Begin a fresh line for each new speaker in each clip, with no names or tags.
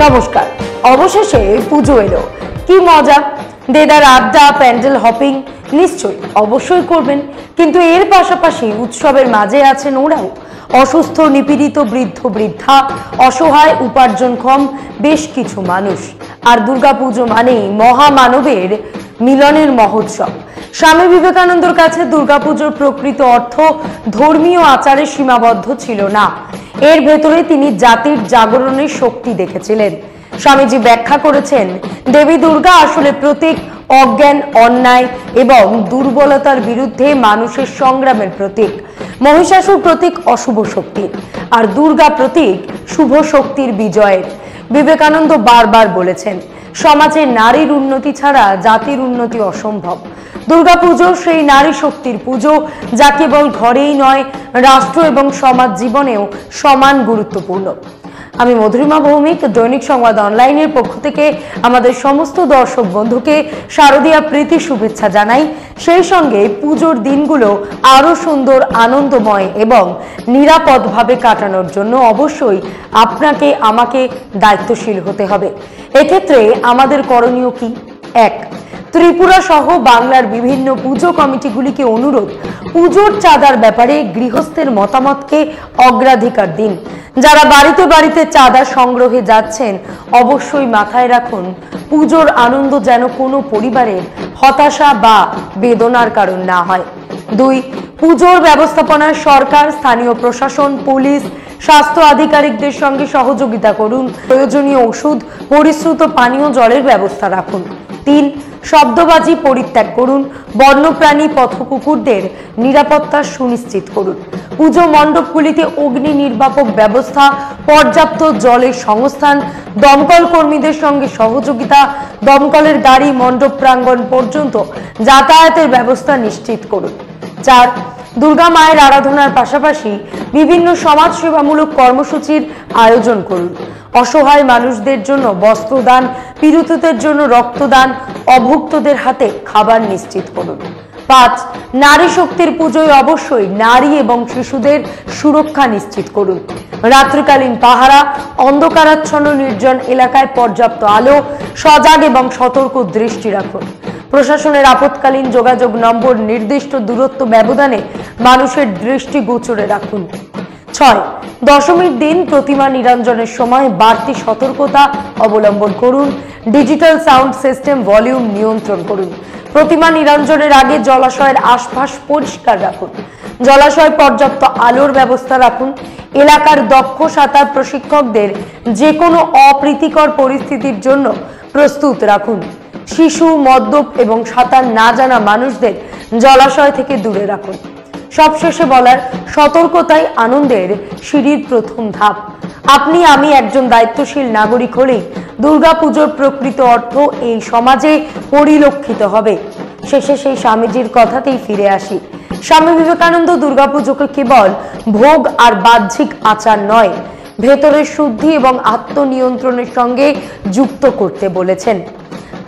নমস্কার। অবশেষে পুজো এলো, কি মজা! দেদার আড্ডা, প্যান্ডেল হপিং নিশ্চয়ই অবশ্যই করবেন, কিন্তু এর পাশাপাশি উৎসবের মাঝে আছেন ওরাও, অসুস্থ, নিপীড়িত বৃদ্ধ বৃদ্ধা, অসহায়, উপার্জনক্ষম বেশ কিছু মানুষ। আর দুর্গাপুজো মানেই মহামানবের মিলনের মহোৎসব। স্বামী বিবেকানন্দর কাছে দুর্গাপুজোর প্রকৃত অর্থ ধর্মীয় আচারে সীমাবদ্ধ ছিল না, এর ভেতরে তিনি জাতির জাগরণের শক্তি দেখেছিলেন। স্বামীজি ব্যাখ্যা করেছেন, দেবী দুর্গা আসলে প্রতীক, অজ্ঞান, অন্যায় এবং দুর্বলতার বিরুদ্ধে মানুষের সংগ্রামের প্রতীক। মহিষাসুর প্রতীক অশুভ শক্তির, আর দুর্গা প্রতীক শুভ শক্তির বিজয়ের। বিবেকানন্দ বারবার বলেছেন, সমাজে নারীর উন্নতি ছাড়া জাতির উন্নতি অসম্ভব। দুর্গাপুজো সেই নারী শক্তির পুজো, যা কেবল ঘরেই নয়, রাষ্ট্র এবং সমাজ জীবনেও সমান গুরুত্বপূর্ণ। আমি মধুরিমা ভৌমিক, দৈনিক সংবাদ অনলাইনের পক্ষ থেকে আমাদের সমস্ত দর্শক বন্ধুকে শারদীয়া প্রীতি শুভেচ্ছা জানাই। সেই সঙ্গে পুজোর দিনগুলো আরো সুন্দর, আনন্দময় এবং নিরাপদভাবে কাটানোর জন্য অবশ্যই আপনাকে আমাকে দায়িত্বশীল হতে হবে। এক্ষেত্রে আমাদের করণীয় কি? এক, ত্রিপুরা সহ বাংলার বিভিন্ন পুজো কমিটিগুলিকে অনুরোধ, পুজোর চাঁদার ব্যাপারে গৃহস্থের মতামতকে অগ্রাধিকার দিন। যারা বাড়িতে বাড়িতে চাঁদা সংগ্রহে যাচ্ছেন, অবশ্যই মাথায় রাখুন, পুজোর আনন্দ যেন কোনো পরিবারের হতাশা বা বেদনার কারণ না হয়। দুই, পুজোর ব্যবস্থাপনায় সরকার, স্থানীয় প্রশাসন, পুলিশ, স্বাস্থ্য আধিকারিকদের সঙ্গে সহযোগিতা করুন। প্রয়োজনীয় ওষুধ, পরিশ্রুত পানীয় জলের ব্যবস্থা রাখুন। তিন, শব্দবাজি পরিত্যাগ করুন। বন্যপ্রাণী, পথকুকুরদের নিরাপত্তা সুনিশ্চিত করুন। পুজো মণ্ডপগুলিতে অগ্নি নির্বাপক ব্যবস্থা, পর্যাপ্ত জলের সংস্থান, দমকল কর্মীদের সঙ্গে সহযোগিতা, দমকলের গাড়ি মণ্ডপ প্রাঙ্গণ পর্যন্ত যাতায়াতের ব্যবস্থা নিশ্চিত করুন। চার, দুর্গা মায়ের আরাধনার পাশাপাশি বিভিন্ন সমাজসেবামূলক কর্মসূচির আয়োজন করুন। অসহায় মানুষদের জন্য বস্ত্রদান, পীড়িতদের জন্য রক্তদান, অভুক্তদের হাতে খাবার নিশ্চিত করুন। পাঁচ, নারী শক্তির পুজোয় অবশ্যই নারী এবং শিশুদের সুরক্ষা নিশ্চিত করুন। রাত্রিকালীন পাহারা, অন্ধকারাচ্ছন্ন নির্জন এলাকায় পর্যাপ্ত আলো, সজাগ এবং সতর্ক দৃষ্টি রাখুন। প্রশাসনের আপৎকালীন যোগাযোগ নম্বর নির্দিষ্ট দূরত্ব ব্যবধানে মানুষের দৃষ্টি গোচরে রাখুন। ছয়, দশমীর দিন প্রতিমা নিরঞ্জনের সময় বাড়তি সতর্কতা অবলম্বন করুন। ডিজিটাল সাউন্ড সিস্টেম ভলিউম নিয়ন্ত্রণ করুন। প্রতিমা নিরঞ্জনের আগে জলাশয়ের আশপাশ পরিষ্কার রাখুন। জলাশয় পর্যাপ্ত আলোর ব্যবস্থা রাখুন। এলাকার দক্ষ সাঁতার প্রশিক্ষকদের যে কোনো অপ্রীতিকর পরিস্থিতির জন্য প্রস্তুত রাখুন। শিশু, মদ্যপ এবং সাঁতার না জানা মানুষদের জলাশয় থেকে দূরে রাখুন। সবশেষে বলার, সতর্কতাই আনন্দের সিঁড়ির প্রথম ধাপ। আপনি, আমি একজন দায়িত্বশীল নাগরিক হলেই দুর্গাপুজোর প্রকৃত অর্থ এই সমাজে পরিলক্ষিত হবে। শেষে সেই স্বামীজির কথাতেই ফিরে আসি। স্বামী বিবেকানন্দ দুর্গাপুজোকে কেবল ভোগ আর বাহ্যিক আচার নয়, ভেতরের শুদ্ধি এবং আত্মনিয়ন্ত্রণের সঙ্গে যুক্ত করতে বলেছেন।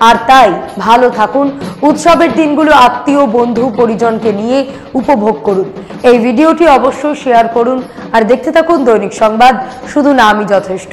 আর তাই ভালো থাকুন, উৎসবের দিনগুলো আত্মীয়, বন্ধু, পরিজনকে নিয়ে উপভোগ করুন। এই ভিডিওটি অবশ্যই শেয়ার করুন আর দেখতে থাকুন দৈনিক সংবাদ, শুধু নামই যথেষ্ট।